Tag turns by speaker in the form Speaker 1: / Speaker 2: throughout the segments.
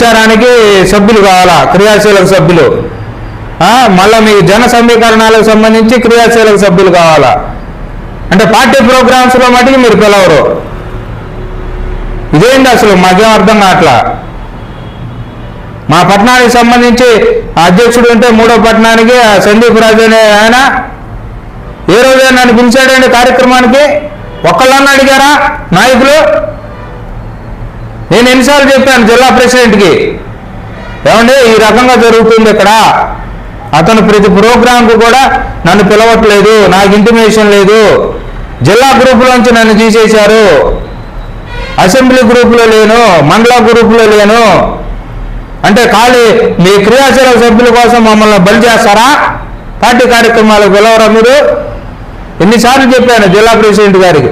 Speaker 1: ప్రచారానికి సభ్యులు కావాలా, క్రియాశీలక సభ్యులు. మళ్ళీ మీకు జన సమీకరణాలకు సంబంధించి క్రియాశీలక సభ్యులు కావాలా. అంటే పార్టీ ప్రోగ్రామ్స్లో మటుకు మీరు పిలవరు. ఇదేంటి అసలు మాకేం అర్థం కావట్లా. మా పట్టణానికి సంబంధించి అధ్యక్షుడు ఉంటే 3వ పట్టణానికి సందీప్ రాజు అనే ఆయన ఏ రోజే నన్ను పిలిచాడండి కార్యక్రమానికి? ఒక్కళ్ళన్నా అడిగారా నాయకులు? నేను ఎన్నిసార్లు చెప్పాను జిల్లా ప్రెసిడెంట్కి, ఏమండి ఈ రకంగా జరుగుతుంది ఇక్కడ, అతను ప్రతి ప్రోగ్రాంకు కూడా నన్ను పిలవట్లేదు, నాకు ఇంటిమేషన్ లేదు, జిల్లా గ్రూపులోంచి నన్ను తీసేశారు, అసెంబ్లీ గ్రూపులో లేను, మండల గ్రూపులో లేను అంటే ఖాళీ మీ క్రియాశీలక సభ్యుల కోసం మమ్మల్ని బలి చేస్తారా? పార్టీ కార్యక్రమాలకు పిలవరా మీరు? ఎన్నిసార్లు చెప్పాను జిల్లా ప్రెసిడెంట్ గారికి.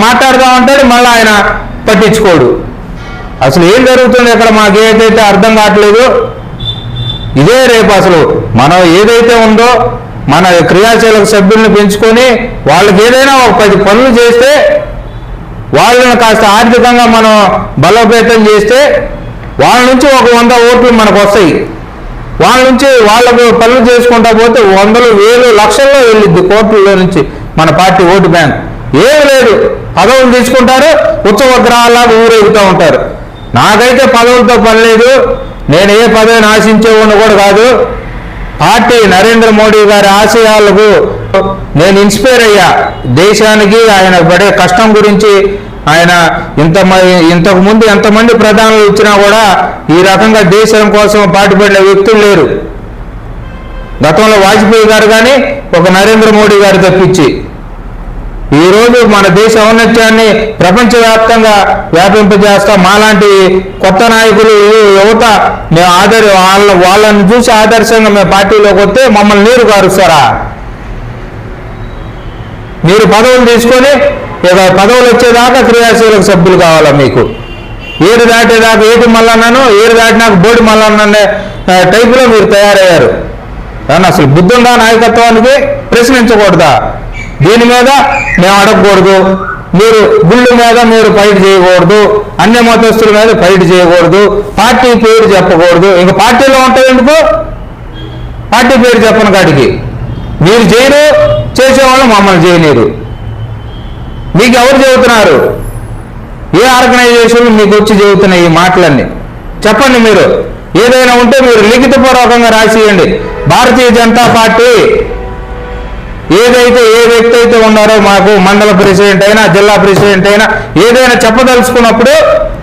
Speaker 1: మాట్లాడదామంటాడు, మళ్ళీ ఆయన పట్టించుకోడు. అసలు ఏం జరుగుతుంది ఇక్కడ మాకు ఏదైతే అర్థం కావట్లేదు. ఇదే రేపు అసలు మనం ఏదైతే ఉందో మన క్రియాశీలక సభ్యులను పెంచుకొని వాళ్ళకి ఏదైనా ఒక 10 పనులు చేస్తే, వాళ్ళని కాస్త ఆర్థికంగా మనం బలోపేతం చేస్తే వాళ్ళ నుంచి ఒక 100 ఓట్లు మనకు వస్తాయి. వాళ్ళ నుంచి వాళ్ళకు పనులు చేసుకుంటా పోతే 100,000, 1,000, లక్షల్లో వెళ్ళిద్ది కోట్లలో నుంచి మన పార్టీ ఓటు బ్యాంక్. ఏం లేదు, పదవులు తీసుకుంటారు, ఉత్సవగ్రహాలాగా ఊరేగుతూ ఉంటారు. నాకైతే పదవులతో పని లేదు, నేను ఏ పదవిని ఆశించేవాడిని కూడా కాదు. పార్టీ నరేంద్ర మోడీ గారి ఆశయాలకు నేను ఇన్స్పైర్ అయ్యా. దేశానికి ఆయన పడే కష్టం గురించి ఆయన ఇంతకు ముందు ఎంతమంది ప్రధానులు ఇచ్చినా కూడా ఈ రకంగా దేశం కోసం పాటుపడిన వ్యక్తులు లేరు. గతంలో వాజ్పేయి గారు కానీ ఒక నరేంద్ర మోడీ గారు తప్పించి ఈరోజు మన దేశ ఔన్నత్యాన్ని ప్రపంచవ్యాప్తంగా వ్యాపింపజేస్తాం. మాలాంటి కొత్త నాయకులు యువత మేము వాళ్ళని చూసి ఆదర్శంగా మేము పార్టీలోకి వస్తే మమ్మల్ని నీరు కారుస్తారా? మీరు పదవులు తీసుకొని పదవులు వచ్చేదాకా క్రియాశీలక సభ్యులు కావాలా మీకు? ఏరు దాటేదాకా ఏటి మల్లన్నాను, ఏరు దాటినాక బోడి మల్లన్న టైపులో మీరు తయారయ్యారు. కానీ అసలు బుద్ధుందా నాయకత్వానికి? ప్రశ్నించకూడదా? దీని మీద మేము అడగకూడదు, మీరు గుళ్ళ మీద మీరు ఫైట్ చేయకూడదు, అన్య మతస్థుల మీద ఫైట్ చేయకూడదు, పార్టీ పేరు చెప్పకూడదు. ఇంక పార్టీలో ఉంటాయి ఎందుకు? పార్టీ పేరు చెప్పని కాడికి మీరు చేయరు, చేసేవాళ్ళు మమ్మల్ని చేయలేరు. మీకు ఎవరు చెబుతున్నారు? ఏ ఆర్గనైజేషన్లు మీకు వచ్చి చెబుతున్నాయి ఈ మాటలన్నీ? చెప్పండి. మీరు ఏదైనా ఉంటే మీరు లిఖితపూర్వకంగా రాసియండి. భారతీయ జనతా పార్టీ ఏదైతే ఏ వ్యక్తి అయితే ఉన్నారో మాకు మండల ప్రెసిడెంట్ అయినా జిల్లా ప్రెసిడెంట్ అయినా ఏదైనా చెప్పదలుచుకున్నప్పుడు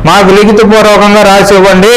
Speaker 1: మాకు లిఖితపూర్వకంగా రాసి ఇవ్వండి.